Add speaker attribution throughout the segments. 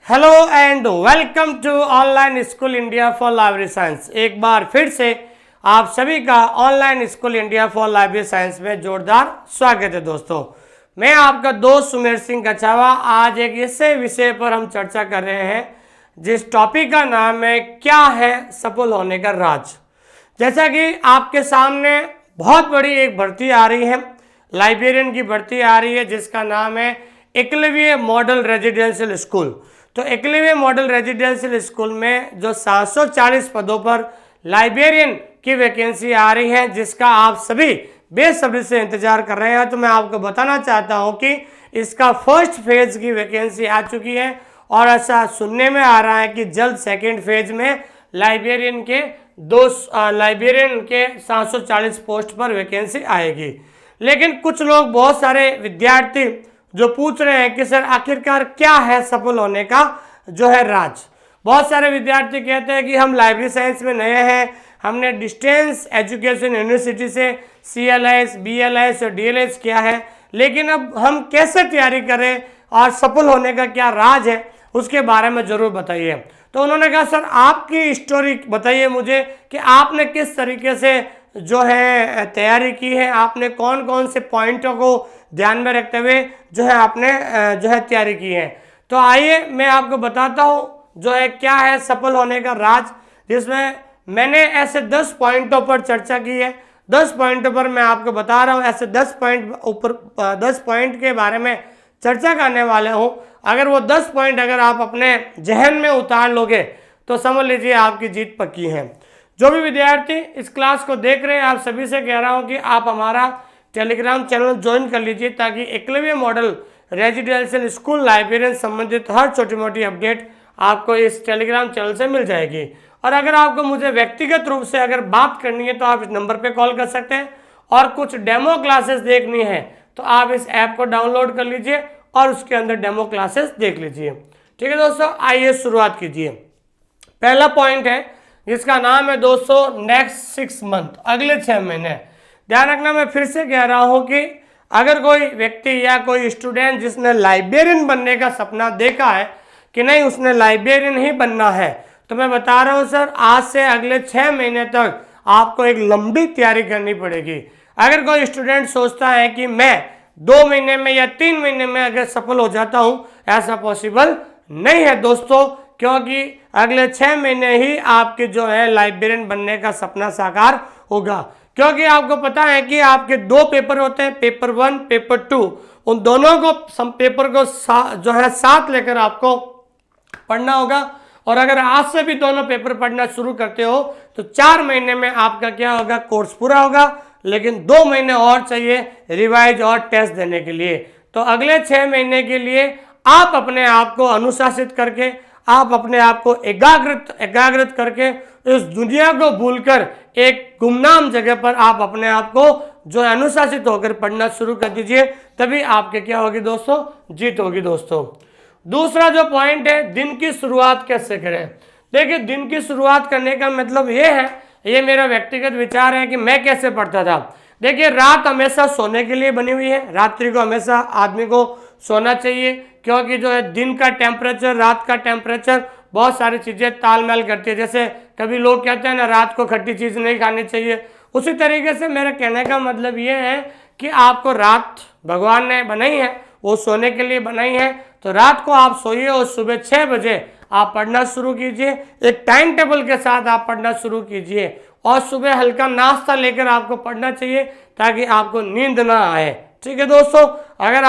Speaker 1: Hello and welcome to online school India for library science. एक बार फिर से आप सभी का online school India for library science में जोरदार स्वागत है। दोस्तों, मैं आपका दोस्त सुमेर सिंह कछावा। आज एक ऐसे विषय पर हम चर्चा कर रहे हैं जिस टॉपिक का नाम है क्या है सफल होने का राज। जैसा कि आपके सामने बहुत बड़ी एक भर्ती आ रही है, लाइब्रेरियन की भर्ती आ रही है जिसका नाम है एकलव्य मॉडल रेजिडेंशियल स्कूल। तो एकलव्य मॉडल रेजिडेंशियल स्कूल में जो 740 पदों पर लाइब्रेरियन की वैकेंसी आ रही है जिसका आप सभी बेसब्री से इंतजार कर रहे हैं, तो मैं आपको बताना चाहता हूं कि इसका फर्स्ट फेज की वैकेंसी आ चुकी है और ऐसा सुनने में आ रहा है कि जल्द सेकेंड फेज में लाइब्रेरियन के 740 पोस्ट पर वैकेंसी आएगी। लेकिन कुछ लोग, बहुत सारे विद्यार्थी जो पूछ रहे हैं कि सर आखिरकार क्या है सफल होने का जो है राज। बहुत सारे विद्यार्थी कहते हैं कि हम लाइब्रेरी साइंस में नए हैं, हमने डिस्टेंस एजुकेशन यूनिवर्सिटी से CLS, BLS और DLS किया है, लेकिन अब हम कैसे तैयारी करें और सफल होने का क्या राज है उसके बारे में ज़रूर बताइए। तो उन्होंने कहा सर आपकी स्टोरी बताइए मुझे कि आपने किस तरीके से जो है तैयारी की है, आपने कौन कौन से पॉइंटों को ध्यान में रखते हुए जो है आपने जो है तैयारी की है। तो आइए मैं आपको बताता हूँ जो है क्या है सफल होने का राज, जिसमें मैंने ऐसे 10 पॉइंटों पर चर्चा की है। 10 पॉइंटों पर मैं आपको बता रहा हूँ, ऐसे 10 पॉइंट के बारे में चर्चा करने वाले हूँ। अगर वो 10 पॉइंट अगर आप अपने जहन में उतार लोगे तो समझ लीजिए आपकी जीत पक्की है। जो भी विद्यार्थी इस क्लास को देख रहे हैं, आप सभी से कह रहा हूँ कि आप हमारा टेलीग्राम चैनल ज्वाइन कर लीजिए ताकि Eklavya model residential school librarian संबंधित हर छोटी मोटी अपडेट आपको इस टेलीग्राम चैनल से मिल जाएगी। और अगर आपको मुझे व्यक्तिगत रूप से अगर बात करनी है तो आप इस नंबर पे कॉल कर सकते हैं, और कुछ डेमो क्लासेस देखनी है तो आप इस ऐप को डाउनलोड कर लीजिए और उसके अंदर डेमो क्लासेस देख लीजिए। ठीक है दोस्तों, आइए शुरुआत कीजिए। पहला पॉइंट है जिसका नाम है दोस्तों नेक्स्ट 6 मंथ, अगले 6 महीने। ध्यान रखना, मैं फिर से कह रहा हूं कि अगर कोई व्यक्ति या कोई स्टूडेंट जिसने लाइब्रेरियन बनने का सपना देखा है कि नहीं उसने लाइब्रेरियन ही बनना है, तो मैं बता रहा हूं सर आज से अगले 6 महीने तक आपको एक लंबी तैयारी करनी पड़ेगी। अगर कोई स्टूडेंट सोचता है कि मैं 2 महीने में या 3 महीने में अगर सफल हो जाता हूं, ऐसा पॉसिबल नहीं है दोस्तों, क्योंकि अगले 6 महीने ही आपके जो है लाइब्रेरियन बनने का सपना साकार होगा। क्योंकि आपको पता है कि आपके 2 पेपर होते हैं, पेपर 1, पेपर 2। उन दोनों को पेपर को जो है साथ लेकर आपको पढ़ना होगा। और अगर आज से भी दोनों पेपर पढ़ना शुरू करते हो तो 4 महीने में आपका क्या होगा, कोर्स पूरा होगा। लेकिन 2 महीने और चाहिए रिवाइज और टेस्ट देने के लिए। तो अगले 6 महीने के लिए आप अपने आप को अनुशासित करके, आप अपने आप को एकाग्रत करके इस दुनिया को भूलकर एक गुमनाम जगह पर आप अपने आप को जो अनुशासित होकर पढ़ना शुरू कर दीजिए, तभी आपके क्या होगी दोस्तों, जीत होगी दोस्तों। दूसरा जो पॉइंट है, दिन की शुरुआत कैसे करें। देखिए, दिन की शुरुआत करने का मतलब ये है, ये मेरा व्यक्तिगत विचार है कि मैं कैसे पढ़ता था। देखिए, रात हमेशा सोने के लिए बनी हुई है, रात्रि को हमेशा आदमी को सोना चाहिए, क्योंकि जो है दिन का टेम्परेचर, रात का टेम्परेचर बहुत सारी चीज़ें तालमेल करती है। जैसे कभी लोग कहते हैं ना रात को खट्टी चीज़ नहीं खानी चाहिए, उसी तरीके से मेरे कहने का मतलब ये है कि आपको रात भगवान ने बनाई है, वो सोने के लिए बनाई है, तो रात को आप सोइए और सुबह 6 बजे आप पढ़ना शुरू कीजिए। एक टाइम टेबल के साथ आप पढ़ना शुरू कीजिए और सुबह हल्का नाश्ता लेकर आपको पढ़ना चाहिए ताकि आपको नींद ना आए। ठीक है दोस्तों, अगर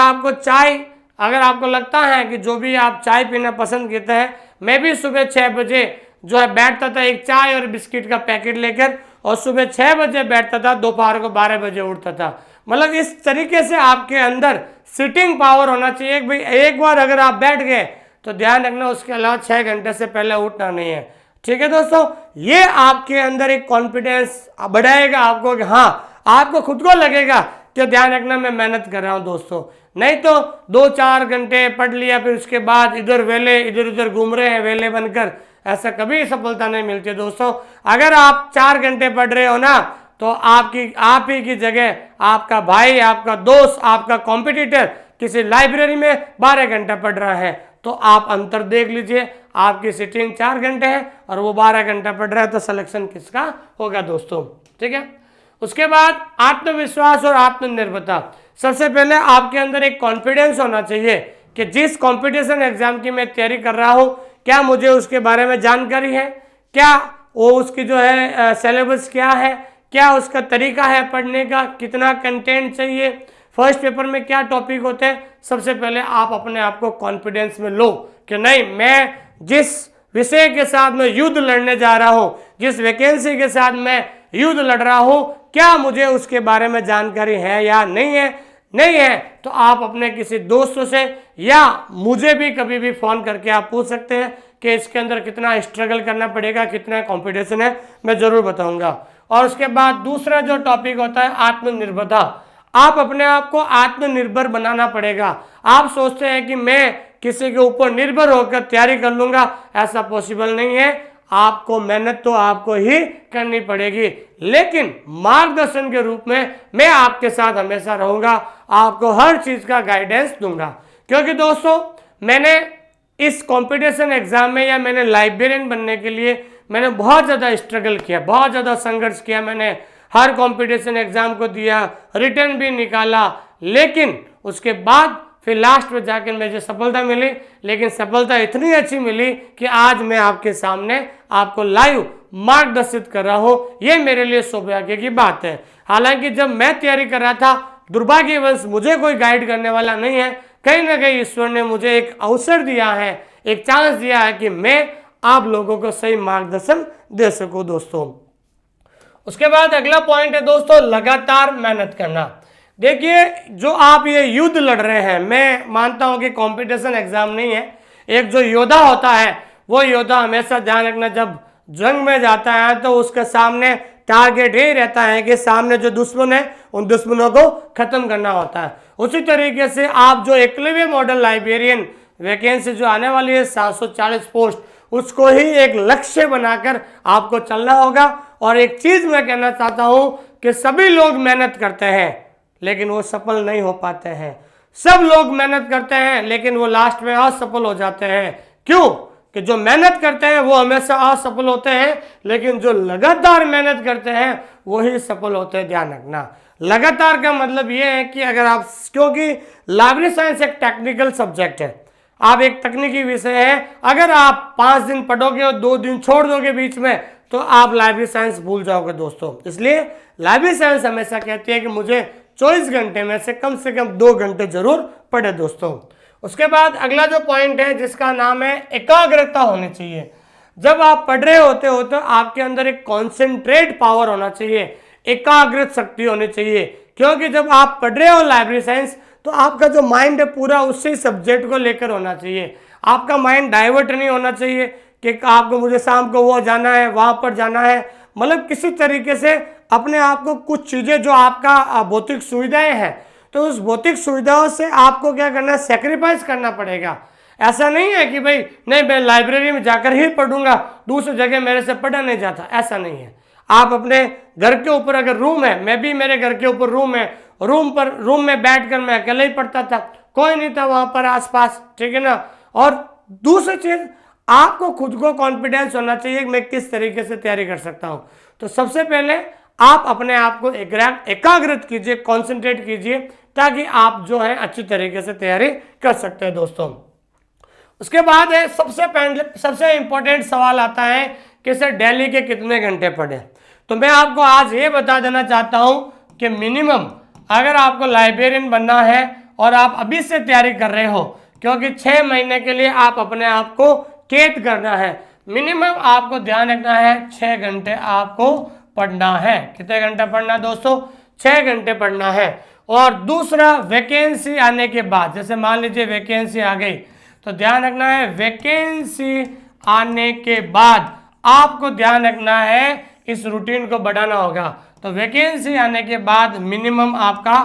Speaker 1: आपको लगता है कि जो भी आप चाय पीना पसंद करते हैं, मैं भी सुबह 6 बजे जो है बैठता था एक चाय और बिस्किट का पैकेट लेकर, और सुबह 6 बजे बैठता था, दोपहर को 12 बजे उठता था। मतलब इस तरीके से आपके अंदर सिटिंग पावर होना चाहिए। भाई एक बार अगर आप बैठ गए तो ध्यान रखना उसके अलावा 6 घंटे से पहले उठना नहीं है। ठीक है दोस्तों, ये आपके अंदर एक कॉन्फिडेंस बढ़ाएगा आपको कि हाँ, आपको खुद को लगेगा कि ध्यान रखना मैं मेहनत कर रहा हूँ दोस्तों। नहीं तो 2-4 घंटे पढ़ लिया, फिर उसके बाद इधर उधर घूम रहे हैं वेले बनकर, ऐसा कभी सफलता नहीं मिलती दोस्तों। अगर आप 4 घंटे पढ़ रहे हो ना, तो आप ही की जगह आपका भाई, आपका दोस्त, आपका कॉम्पिटिटर किसी लाइब्रेरी में 12 घंटा पढ़ रहा है, तो आप अंतर देख लीजिए, आपकी सिटिंग 4 घंटे है और वो 12 घंटा पढ़ रहा है, तो सिलेक्शन किसका होगा दोस्तों, ठीक है। उसके बाद आत्मविश्वास और आत्मनिर्भरता। सबसे पहले आपके अंदर एक कॉन्फिडेंस होना चाहिए कि जिस कंपटीशन एग्जाम की मैं तैयारी कर रहा हूँ, क्या मुझे उसके बारे में जानकारी है, क्या वो उसकी जो है सिलेबस क्या है, क्या उसका तरीका है पढ़ने का, कितना कंटेंट चाहिए, फर्स्ट पेपर में क्या टॉपिक होते हैं। सबसे पहले आप अपने आप को कॉन्फिडेंस में लो कि नहीं, मैं जिस विषय के साथ मैं युद्ध लड़ने जा रहा हूँ, जिस वैकेंसी के साथ मैं युद्ध लड़ रहा हूँ, क्या मुझे उसके बारे में जानकारी है या नहीं है। नहीं है तो आप अपने किसी दोस्तों से या मुझे भी कभी भी फ़ोन करके आप पूछ सकते हैं कि इसके अंदर कितना स्ट्रगल करना पड़ेगा, कितना कंपटीशन है, मैं ज़रूर बताऊंगा। और उसके बाद दूसरा जो टॉपिक होता है आत्मनिर्भरता। आप अपने आप को आत्मनिर्भर बनाना पड़ेगा। आप सोचते हैं कि मैं किसी के ऊपर निर्भर होकर तैयारी कर लूँगा, ऐसा पॉसिबल नहीं है। आपको मेहनत तो आपको ही करनी पड़ेगी, लेकिन मार्गदर्शन के रूप में मैं आपके साथ हमेशा रहूँगा, आपको हर चीज़ का गाइडेंस दूंगा। क्योंकि दोस्तों मैंने इस कंपटीशन एग्जाम में या मैंने लाइब्रेरियन बनने के लिए मैंने बहुत ज़्यादा स्ट्रगल किया, बहुत ज़्यादा संघर्ष किया। मैंने हर कंपटीशन एग्जाम को दिया, रिटर्न भी निकाला, लेकिन उसके बाद फिर लास्ट में जाकर मुझे सफलता मिली। लेकिन सफलता इतनी अच्छी मिली कि आज मैं आपके सामने आपको लाइव मार्गदर्शित कर रहा हूँ। ये मेरे लिए सौभाग्य की बात है। हालांकि जब मैं तैयारी कर रहा था, दुर्भाग्यवश मुझे कोई गाइड करने वाला नहीं है। कहीं ना कहीं ईश्वर ने मुझे एक अवसर दिया है, एक चांस दिया है कि मैं आप लोगों को सही मार्गदर्शन दे सकूं दोस्तों। उसके बाद अगला पॉइंट है दोस्तों, लगातार मेहनत करना। देखिए, जो आप ये युद्ध लड़ रहे हैं, मैं मानता हूं कि कंपटीशन एग्जाम नहीं है। एक जो योद्धा होता है, वो योद्धा हमेशा ध्यान रखना, जब जंग में जाता है तो उसके सामने टारगेट यही रहता है कि सामने जो दुश्मन है उन दुश्मनों को खत्म करना होता है। उसी तरीके से आप जो एकलव्य मॉडल लाइब्रेरियन वैकेंसी जो आने वाली है 740 पोस्ट, उसको ही एक लक्ष्य बनाकर आपको चलना होगा। और एक चीज मैं कहना चाहता हूं कि सभी लोग मेहनत करते हैं लेकिन वो सफल नहीं हो पाते हैं। सब लोग मेहनत करते हैं लेकिन वो लास्ट में असफल हो जाते हैं। क्यों? कि जो मेहनत करते हैं वो हमेशा असफल होते हैं, लेकिन जो लगातार मेहनत करते हैं वही सफल होते हैं। ध्यान रखना, लगातार का मतलब ये है कि अगर आप, क्योंकि लाइब्रेरी साइंस एक टेक्निकल सब्जेक्ट है, आप एक तकनीकी विषय है। अगर आप 5 दिन पढ़ोगे और 2 दिन छोड़ दोगे बीच में, तो आप लाइब्रेरी साइंस भूल जाओगे दोस्तों। इसलिए लाइब्रेरी साइंस हमेशा कहती है कि मुझे 24 घंटे में से कम 2 घंटे जरूर पढ़े दोस्तों। उसके बाद अगला जो पॉइंट है जिसका नाम है एकाग्रता होनी चाहिए। जब आप पढ़ रहे होते हो तो आपके अंदर एक कॉन्सेंट्रेट पावर होना चाहिए, एकाग्र शक्ति होनी चाहिए। क्योंकि जब आप पढ़ रहे हो लाइब्रेरी साइंस, तो आपका जो माइंड है पूरा उसी सब्जेक्ट को लेकर होना चाहिए। आपका माइंड डाइवर्ट नहीं होना चाहिए कि आपको मुझे शाम को वो जाना है, वहाँ पर जाना है। मतलब किसी तरीके से अपने आप को, कुछ चीज़ें जो आपका भौतिक सुविधाएं हैं, तो उस भौतिक सुविधाओं से आपको क्या करना है, सेक्रीफाइस करना पड़ेगा। ऐसा नहीं है कि भाई नहीं मैं लाइब्रेरी में जाकर ही पढ़ूंगा, दूसरी जगह मेरे से पढ़ा नहीं जाता, ऐसा नहीं है। आप अपने घर के ऊपर अगर रूम है, मैं भी मेरे घर के ऊपर रूम है, रूम में बैठकर मैं अकेले ही पढ़ता था, कोई नहीं था वहां पर आसपास, ठीक है ना। और दूसरी चीज, आपको खुद को कॉन्फिडेंस होना चाहिए कि मैं किस तरीके से तैयारी कर सकता हूं। तो सबसे पहले आप अपने आप को एकाग्रत कीजिए, कॉन्सेंट्रेट कीजिए, ताकि आप जो है अच्छी तरीके से तैयारी कर सकते हैं दोस्तों। उसके बाद है सबसे इंपॉर्टेंट सवाल आता है कि सर डेली के कितने घंटे पढ़े। तो मैं आपको आज ये बता देना चाहता हूं कि मिनिमम अगर आपको लाइब्रेरियन बनना है और आप अभी से तैयारी कर रहे हो, क्योंकि 6 महीने के लिए आप अपने आप को कैद करना है, मिनिमम आपको ध्यान रखना है 6 घंटे आपको पढ़ना है। कितने घंटे पढ़ना है दोस्तों? 6 घंटे पढ़ना है। और दूसरा, वैकेंसी आने के बाद, जैसे मान लीजिए वैकेंसी आ गई, तो ध्यान रखना है वैकेंसी आने के बाद आपको ध्यान रखना है इस रूटीन को बढ़ाना होगा। तो वैकेंसी आने के बाद मिनिमम आपका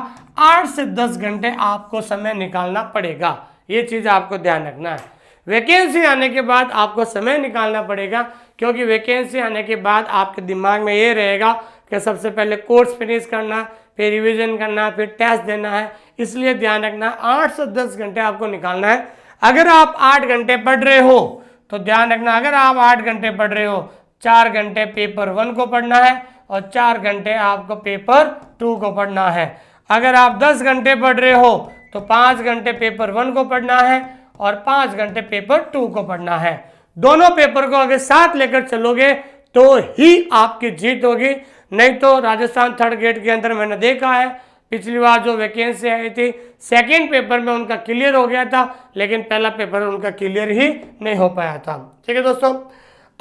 Speaker 1: 8 से 10 घंटे आपको समय निकालना पड़ेगा। ये चीज़ आपको ध्यान रखना है। वैकेंसी आने के बाद आपको समय निकालना पड़ेगा, क्योंकि वैकेंसी आने के बाद आपके दिमाग में ये रहेगा कि सबसे पहले कोर्स फिनिश करना, फिर रिवीजन करना, फिर टेस्ट देना है। इसलिए ध्यान रखना 8 से 10 घंटे आपको निकालना है। अगर आप 8 घंटे पढ़ रहे हो तो ध्यान रखना, अगर आप 8 घंटे पढ़ रहे हो, 4 घंटे पेपर 1 को पढ़ना है और 4 घंटे आपको पेपर 2 को पढ़ना है। अगर आप 10 घंटे पढ़ रहे हो तो 5 घंटे पेपर 1 को पढ़ना है और 5 घंटे पेपर 2 को पढ़ना है। दोनों पेपर को अगर साथ लेकर चलोगे तो ही आपकी जीत होगी, नहीं तो राजस्थान थर्ड ग्रेड के अंदर मैंने देखा है पिछली बार जो वैकेंसी आई थी, सेकंड पेपर में उनका क्लियर हो गया था, लेकिन पहला पेपर उनका क्लियर ही नहीं हो पाया था। ठीक है दोस्तों,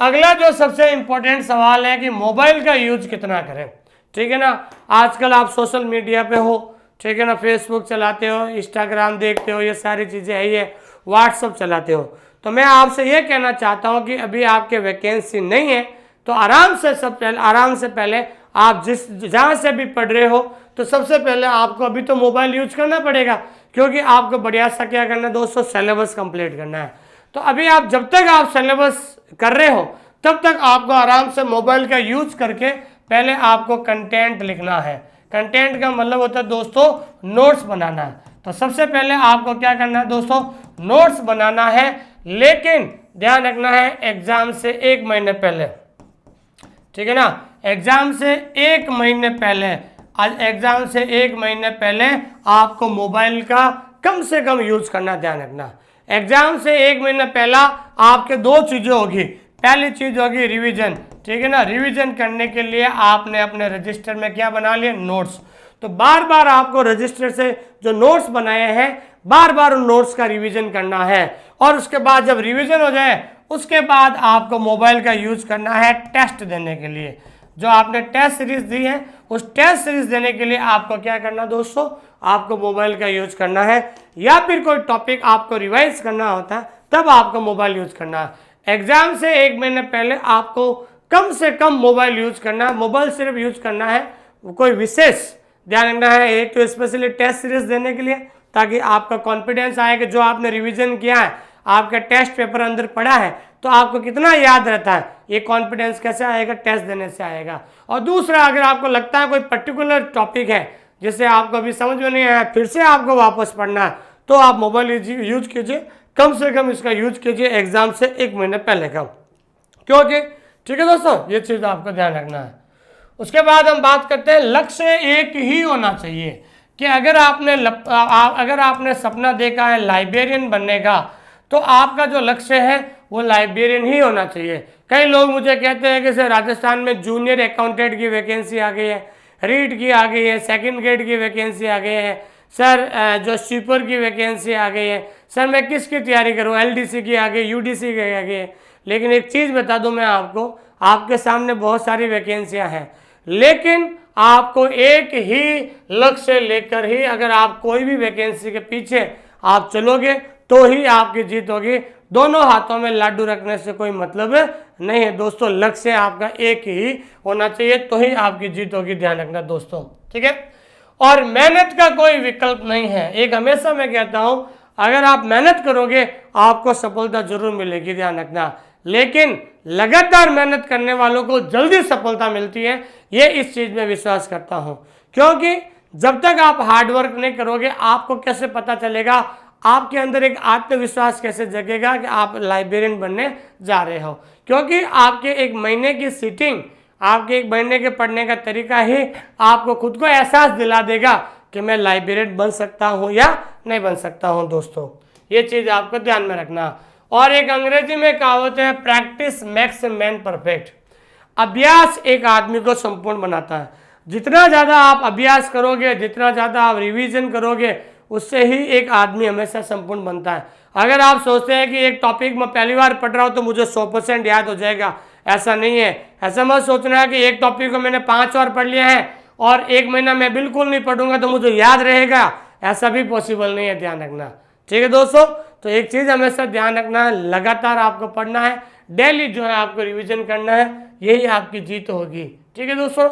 Speaker 1: अगला जो सबसे इंपॉर्टेंट सवाल है कि मोबाइल का यूज कितना करें। ठीक है ना, आजकल आप सोशल मीडिया पे हो, ठीक है ना, फेसबुक चलाते हो, इंस्टाग्राम देखते हो, ये सारी चीज़ें है, ये व्हाट्सअप चलाते हो। तो मैं आपसे ये कहना चाहता हूँ कि अभी आपके वैकेंसी नहीं है तो आराम से पहले आप जहाँ से भी पढ़ रहे हो तो सबसे पहले आपको अभी तो मोबाइल यूज करना पड़ेगा, क्योंकि आपको बढ़िया सा क्या करना है दोस्तों, सिलेबस कंप्लीट करना है। तो अभी आप जब तक आप सिलेबस कर रहे हो तब तक आपको आराम से मोबाइल का यूज करके पहले आपको कंटेंट लिखना है। कंटेंट का मतलब होता है दोस्तों नोट्स बनाना है। तो सबसे पहले आपको क्या करना है दोस्तों, नोट्स बनाना है, लेकिन ध्यान रखना है एग्जाम से 1 महीने पहले। ठीक है ना, एग्जाम से 1 महीने पहले, आज एग्जाम से 1 महीने पहले आपको मोबाइल का कम से कम यूज करना, ध्यान रखना। एग्जाम से 1 महीने पहला आपके 2 चीजें होगी। पहली चीज होगी रिवीजन। ठीक है ना, रिवीजन करने के लिए आपने अपने रजिस्टर में क्या बना लिया, नोट्स। तो बार बार आपको रजिस्टर से जो नोट्स बनाए हैं बार बार उन नोट्स का रिवीजन करना है, और उसके बाद जब रिवीजन हो जाए उसके बाद आपको मोबाइल का यूज करना है टेस्ट देने के लिए। जो आपने टेस्ट सीरीज दी है उस टेस्ट सीरीज देने के लिए आपको क्या करना दोस्तों, आपको मोबाइल का यूज करना है, या फिर कोई टॉपिक आपको रिवाइज करना होता है तब आपको मोबाइल यूज करना है। एग्जाम से 1 महीने पहले आपको कम से कम मोबाइल यूज करना है। मोबाइल सिर्फ यूज करना है, कोई विशेष ध्यान रखना है, एक तो स्पेशली टेस्ट सीरीज देने के लिए, ताकि आपका कॉन्फिडेंस आए कि जो आपने रिवीजन किया है, आपका टेस्ट पेपर अंदर पड़ा है तो आपको कितना याद रहता है, ये कॉन्फिडेंस कैसे आएगा, टेस्ट देने से आएगा। और दूसरा, अगर आपको लगता है कोई पर्टिकुलर टॉपिक है जिसे आपको अभी समझ में नहीं आया, फिर से आपको वापस पढ़ना है, तो आप मोबाइल यूज कीजिए, कम से कम इसका यूज कीजिए एग्जाम से 1 महीने पहले का, क्योंकि ठीक है दोस्तों, ये चीज़ आपको ध्यान रखना है। उसके बाद हम बात करते हैं, लक्ष्य एक ही होना चाहिए कि अगर आपने सपना देखा है लाइब्रेरियन बनने का, तो आपका जो लक्ष्य है वो लाइब्रेरियन ही होना चाहिए। कई लोग मुझे कहते हैं कि सर राजस्थान में जूनियर अकाउंटेंट की वैकेंसी आ गई है, रीड की आ गई है, सेकंड ग्रेड की वैकेंसी आ गई है, सर जो स्वीपर की वैकेंसी आ गई है, सर मैं किसकी तैयारी करूँ, एलडीसी की आ गई, यूडीसी की आ गई है। लेकिन एक चीज़ बता दूं मैं आपको, आपके सामने बहुत सारी वैकेंसियां हैं, लेकिन आपको एक ही लक्ष्य लेकर ही अगर आप कोई भी वैकेंसी के पीछे आप चलोगे तो ही आपकी जीत होगी। दोनों हाथों में लाडू रखने से कोई मतलब नहीं है दोस्तों, लक्ष्य आपका एक ही होना चाहिए तो ही आपकी जीत होगी, ध्यान रखना दोस्तों। ठीक है, और मेहनत का कोई विकल्प नहीं है। एक हमेशा मैं कहता हूं, अगर आप मेहनत करोगे आपको सफलता जरूर मिलेगी, ध्यान रखना, लेकिन लगातार मेहनत करने वालों को जल्दी सफलता मिलती है, ये इस चीज में विश्वास करता हूं। क्योंकि जब तक आप हार्डवर्क नहीं करोगे आपको कैसे पता चलेगा, आपके अंदर एक आत्मविश्वास कैसे जगेगा कि आप लाइब्रेरियन बनने जा रहे हो। क्योंकि आपके 1 महीने की सीटिंग, आपके 1 महीने के पढ़ने का तरीका ही आपको खुद को एहसास दिला देगा कि मैं लाइब्रेरियन बन सकता हूं या नहीं बन सकता हूं दोस्तों। ये चीज़ आपको ध्यान में रखना। और एक अंग्रेजी में कहावत है, प्रैक्टिस मेक्स मैन परफेक्ट। अभ्यास एक आदमी को संपूर्ण बनाता है। जितना ज़्यादा आप अभ्यास करोगे, जितना ज़्यादा आप रिवीजन करोगे, उससे ही एक आदमी हमेशा संपूर्ण बनता है। अगर आप सोचते हैं कि एक टॉपिक मैं पहली बार पढ़ रहा हूँ तो मुझे 100% याद हो जाएगा, ऐसा नहीं है। ऐसा मत सोचना है कि एक टॉपिक को मैंने 5 बार पढ़ लिया है और 1 महीना मैं बिल्कुल नहीं पढ़ूंगा तो मुझे याद रहेगा, ऐसा भी पॉसिबल नहीं है, ध्यान रखना। ठीक है दोस्तों, तो एक चीज़ हमेशा ध्यान रखना है, लगातार आपको पढ़ना है, डेली जो है आपको रिवीजन करना है, यही आपकी जीत होगी। ठीक है दोस्तों,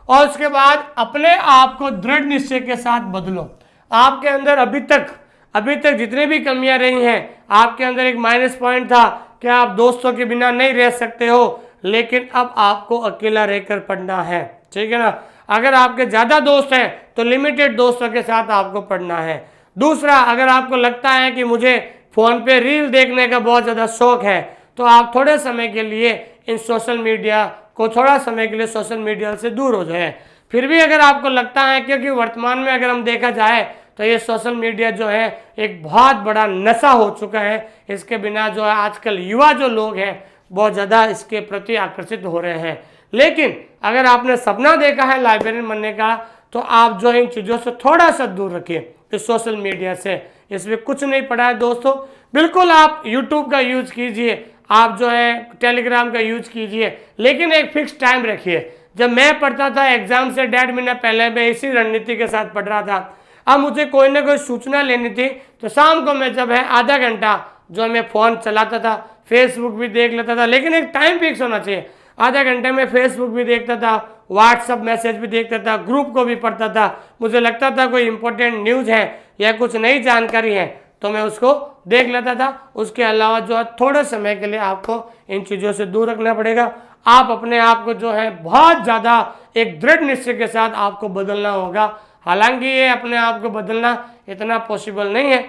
Speaker 1: और उसके बाद अपने आप को दृढ़ निश्चय के साथ बदलो। आपके अंदर अभी तक जितने भी कमियां रही हैं, आपके अंदर एक माइनस पॉइंट था कि आप दोस्तों के बिना नहीं रह सकते हो, लेकिन अब आपको अकेला रहकर पढ़ना है। ठीक है ना, अगर आपके ज़्यादा दोस्त हैं तो लिमिटेड दोस्तों के साथ आपको पढ़ना है। दूसरा, अगर आपको लगता है कि मुझे फ़ोन पे रील देखने का बहुत ज़्यादा शौक है, तो आप थोड़े समय के लिए इन सोशल मीडिया को थोड़ा समय के लिए सोशल मीडिया से दूर हो जाए। फिर भी अगर आपको लगता है, क्योंकि वर्तमान में अगर हम देखा जाए तो ये सोशल मीडिया जो है एक बहुत बड़ा नशा हो चुका है। इसके बिना जो है आजकल युवा जो लोग हैं बहुत ज़्यादा इसके प्रति आकर्षित हो रहे हैं। लेकिन अगर आपने सपना देखा है लाइब्रेरियन बनने का, तो आप जो इन चीज़ों से थोड़ा सा दूर रखिए, इस सोशल मीडिया से। इसमें कुछ नहीं पड़ा है दोस्तों। बिल्कुल आप यूट्यूब का यूज़ कीजिए, आप जो है टेलीग्राम का यूज़ कीजिए, लेकिन एक फिक्स टाइम रखिए। जब मैं पढ़ता था एग्जाम से 1.5 महीना पहले, मैं इसी रणनीति के साथ पढ़ रहा था। अब मुझे कोई ना कोई सूचना लेनी थी, तो शाम को मैं जब है आधा घंटा जो मैं फ़ोन चलाता था, फेसबुक भी देख लेता था, लेकिन एक टाइम फिक्स होना चाहिए। आधा घंटे में फेसबुक भी देखता था, व्हाट्सअप मैसेज भी देखता था, ग्रुप को भी पढ़ता था। मुझे लगता था कोई इंपॉर्टेंट न्यूज़ है या कुछ नई जानकारी है तो मैं उसको देख लेता था। उसके अलावा जो है थोड़े समय के लिए आपको इन चीज़ों से दूर रखना पड़ेगा। आप अपने आप को जो है बहुत ज़्यादा एक दृढ़ निश्चय के साथ आपको बदलना होगा। हालांकि ये अपने आप को बदलना इतना पॉसिबल नहीं है,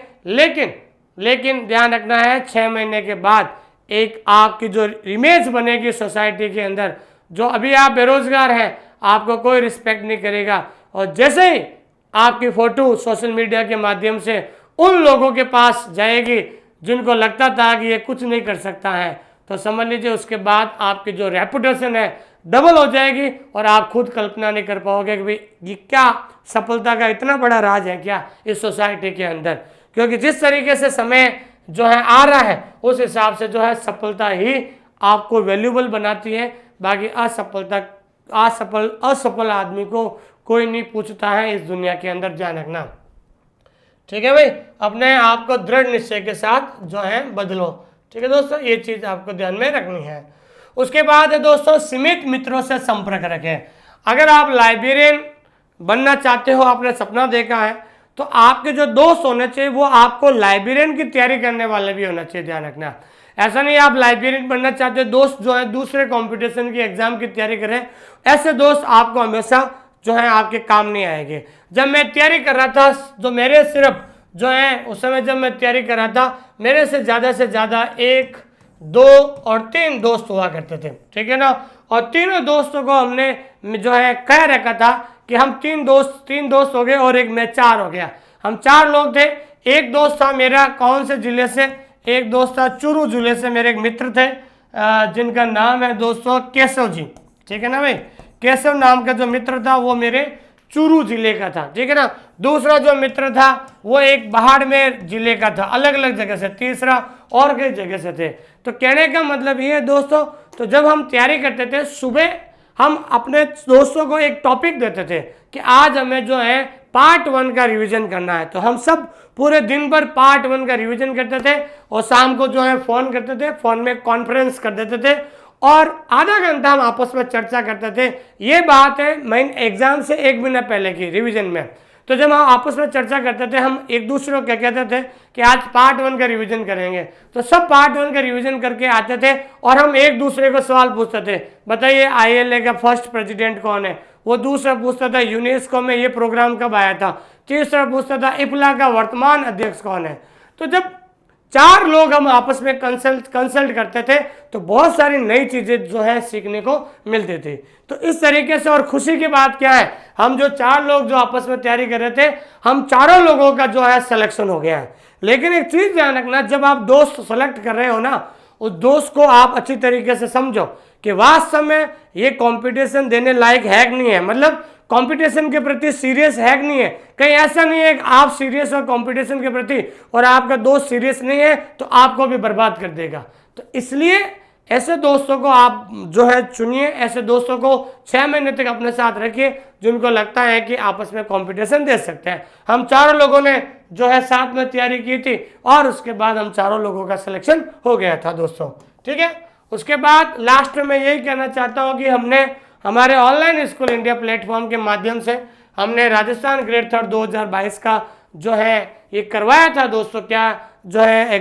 Speaker 1: लेकिन ध्यान रखना है 6 महीने के बाद एक आपकी जो इमेज बनेगी सोसाइटी के अंदर, जो अभी आप बेरोजगार हैं, आपको कोई रिस्पेक्ट नहीं करेगा। और जैसे ही आपकी फ़ोटो सोशल मीडिया के माध्यम से उन लोगों के पास जाएगी जिनको लगता था कि ये कुछ नहीं कर सकता है, तो समझ लीजिए उसके बाद आपकी जो रेपुटेशन है डबल हो जाएगी और आप खुद कल्पना नहीं कर पाओगे कि भाई ये क्या सफलता का इतना बड़ा राज है क्या इस सोसाइटी के अंदर। क्योंकि जिस तरीके से समय जो है आ रहा है उस हिसाब से जो है सफलता ही आपको वैल्यूबल बनाती है। बाकी असफल आदमी को कोई नहीं पूछता है इस दुनिया के अंदर, ध्यान रखना। ठीक है भाई, अपने आप को दृढ़ निश्चय के साथ जो है बदलो। ठीक है दोस्तों, ये चीज़ आपको ध्यान में रखनी है। उसके बाद है दोस्तों, सीमित मित्रों से संपर्क रखें। अगर आप लाइब्रेरियन बनना चाहते हो, आपने सपना देखा है, तो आपके जो दोस्त होने चाहिए वो आपको लाइब्रेरियन की तैयारी करने वाले भी होना चाहिए, ध्यान रखना। ऐसा नहीं आप लाइब्रेरियन बनना चाहते हो, दोस्त जो है दूसरे कंपटीशन की एग्जाम की तैयारी करें, ऐसे दोस्त आपको हमेशा जो है आपके काम नहीं आएंगे। जब मैं तैयारी कर रहा था, जो मेरे सिर्फ जो है उस समय जब मैं तैयारी कर रहा था, मेरे से ज़्यादा 1, 2 और 3 दोस्त हुआ करते थे। ठीक है ना, और तीनों दोस्तों को हमने जो है कह रखा था कि हम तीन दोस्त हो गए और एक मैं 4 हो गया। हम 4 लोग थे। एक दोस्त था मेरा कौन से ज़िले से, एक दोस्त था चूरू ज़िले से, मेरे एक मित्र थे जिनका नाम है दोस्तों केशव जी। ठीक है ना भाई, केशव नाम का जो मित्र था वो मेरे चूरू जिले का था। ठीक है ना। दूसरा जो मित्र था वो एक बाड़मेर जिले का था, अलग अलग जगह से। तीसरा और कई जगह से थे। तो कहने का मतलब ये है दोस्तों, तो जब हम तैयारी करते थे सुबह, हम अपने दोस्तों को एक टॉपिक देते थे कि आज हमें जो है पार्ट 1 का रिवीजन करना है, तो हम सब पूरे दिन भर पार्ट 1 का रिवीजन करते थे और शाम को जो है फ़ोन करते थे, फ़ोन में कॉन्फ्रेंस कर देते थे और आधा घंटा हम आपस में चर्चा करते थे। ये बात है मेन एग्जाम से 1 महीना पहले की रिवीजन में। तो जब हम आपस में चर्चा करते थे, हम एक दूसरे को क्या कहते थे कि आज पार्ट 1 का रिवीजन करेंगे, तो सब पार्ट 1 का रिवीजन करके आते थे और हम एक दूसरे को सवाल पूछते थे, बताइए ILA का फर्स्ट प्रेसिडेंट कौन है। वो दूसरा पूछता था यूनेस्को में ये प्रोग्राम कब आया था। तीसरा पूछता था IFLA का वर्तमान अध्यक्ष कौन है। तो जब 4 लोग हम आपस में कंसल्ट करते थे तो बहुत सारी नई चीज़ें जो है सीखने को मिलती थी। तो इस तरीके से, और खुशी की बात क्या है, हम जो 4 लोग जो आपस में तैयारी कर रहे थे, हम चारों लोगों का जो है सिलेक्शन हो गया है। लेकिन एक चीज़ ध्यान रखना, जब आप दोस्त सेलेक्ट कर रहे हो ना, उस दोस्त को आप अच्छी तरीके से समझो कि वास्तव में ये कंपटीशन देने लायक है कि नहीं है, मतलब कंपटीशन के प्रति सीरियस है कि नहीं है। कहीं ऐसा नहीं है कि आप सीरियस हो कंपटीशन के प्रति और आपका दोस्त सीरियस नहीं है तो आपको भी बर्बाद कर देगा। तो इसलिए ऐसे दोस्तों को आप जो है चुनिए, ऐसे दोस्तों को 6 महीने तक अपने साथ रखिए जिनको लगता है कि आपस में कंपटीशन दे सकते हैं। हम चारों लोगों ने जो है साथ में तैयारी की थी और उसके बाद हम चारों लोगों का सिलेक्शन हो गया था दोस्तों। ठीक है, उसके बाद लास्ट में मैं यही कहना चाहता हूँ कि हमने हमारे ऑनलाइन स्कूल इंडिया प्लेटफॉर्म के माध्यम से हमने राजस्थान ग्रेड 3 2022 का जो है ये करवाया था दोस्तों, क्या जो है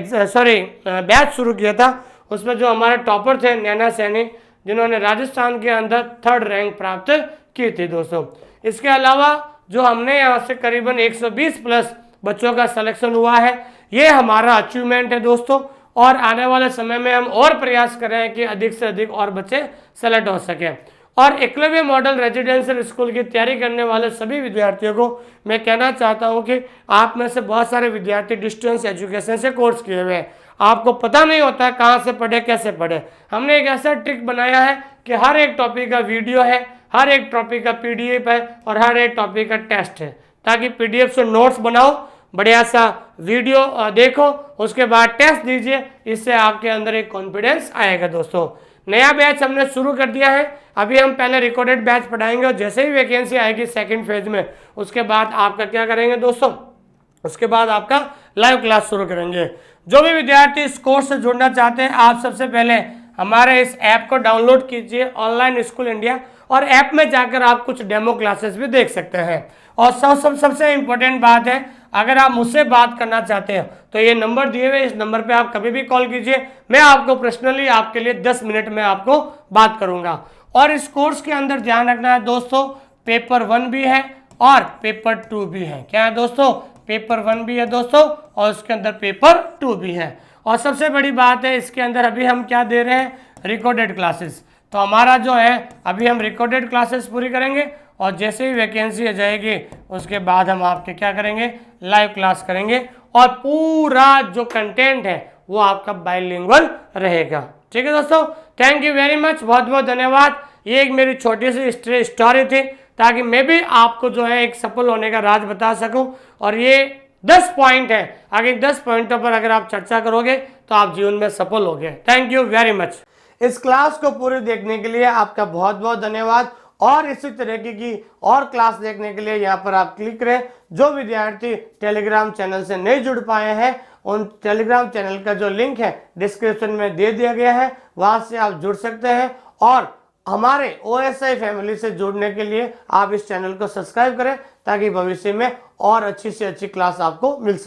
Speaker 1: बैच शुरू किया था। उसमें जो हमारे टॉपर थे नैना सैनी, जिन्होंने राजस्थान के अंदर 3rd रैंक प्राप्त की थी दोस्तों। इसके अलावा जो हमने यहाँ से करीबन 120 प्लस बच्चों का सिलेक्शन हुआ है। ये हमारा अचीवमेंट है दोस्तों, और आने वाले समय में हम और प्रयास करें कि अधिक से अधिक और बच्चे सेलेक्ट हो सके। और एकलव्य मॉडल रेजिडेंशियल स्कूल की तैयारी करने वाले सभी विद्यार्थियों को मैं कहना चाहता हूं कि आप में से बहुत सारे विद्यार्थी डिस्टेंस एजुकेशन से कोर्स किए हुए हैं, आपको पता नहीं होता कहाँ से पढ़े कैसे पढ़े। हमने एक ऐसा ट्रिक बनाया है कि हर एक टॉपिक का वीडियो है, हर एक टॉपिक का PDF है और हर एक टॉपिक का टेस्ट है, ताकि PDF से नोट्स बनाओ, बढ़िया सा वीडियो देखो, उसके बाद टेस्ट दीजिए, इससे आपके अंदर एक कॉन्फिडेंस आएगा। दोस्तों नया बैच हमने शुरू कर दिया है, अभी हम पहले रिकॉर्डेड बैच पढ़ाएंगे और जैसे ही वैकेंसी आएगी सेकंड फेज में, उसके बाद आपका क्या करेंगे दोस्तों, उसके बाद आपका लाइव क्लास शुरू करेंगे। जो भी विद्यार्थी इस कोर्स से जुड़ना चाहते हैं, आप सबसे पहले हमारे इस ऐप को डाउनलोड कीजिए, ऑनलाइन स्कूल इंडिया, और ऐप में जाकर आप कुछ डेमो क्लासेस भी देख सकते हैं। और सबसे इम्पोर्टेंट बात है, अगर आप मुझसे बात करना चाहते हैं तो ये नंबर दिए हुए, इस नंबर पे आप कभी भी कॉल कीजिए, मैं आपको पर्सनली आपके लिए 10 मिनट में आपको बात करूंगा। और इस कोर्स के अंदर ध्यान रखना है दोस्तों, पेपर 1 भी है और पेपर 2 भी है। क्या है दोस्तों, पेपर 1 भी है दोस्तों और उसके अंदर पेपर 2 भी है। और सबसे बड़ी बात है, इसके अंदर अभी हम क्या दे रहे हैं, रिकॉर्डेड क्लासेस। तो हमारा जो है अभी हम रिकॉर्डेड क्लासेस पूरी करेंगे और जैसे ही वैकेंसी आ जाएगी उसके बाद हम आपके क्या करेंगे, लाइव क्लास करेंगे, और पूरा जो कंटेंट है वो आपका बाइलिंगुअल रहेगा। ठीक है दोस्तों, थैंक यू वेरी मच, बहुत बहुत धन्यवाद। ये एक मेरी छोटी सी स्टोरी थी, ताकि मैं भी आपको जो है एक सफल होने का राज बता सकूं। और ये 10 पॉइंट है, अगर 10 पॉइंटों पर अगर आप चर्चा करोगे तो आप जीवन में सफल होगे। Thank you very much. इस क्लास को पूरी देखने के लिए आपका बहुत बहुत धन्यवाद, और इसी तरीके की और क्लास देखने के लिए यहाँ पर आप क्लिक करें। जो विद्यार्थी टेलीग्राम चैनल से नहीं जुड़ पाए हैं, उन टेलीग्राम चैनल का जो लिंक है डिस्क्रिप्शन में दे दिया गया है, वहां से आप जुड़ सकते हैं। और हमारे OSI फैमिली से जुड़ने के लिए आप इस चैनल को सब्सक्राइब करें, ताकि भविष्य में और अच्छी से अच्छी क्लास आपको मिल सके।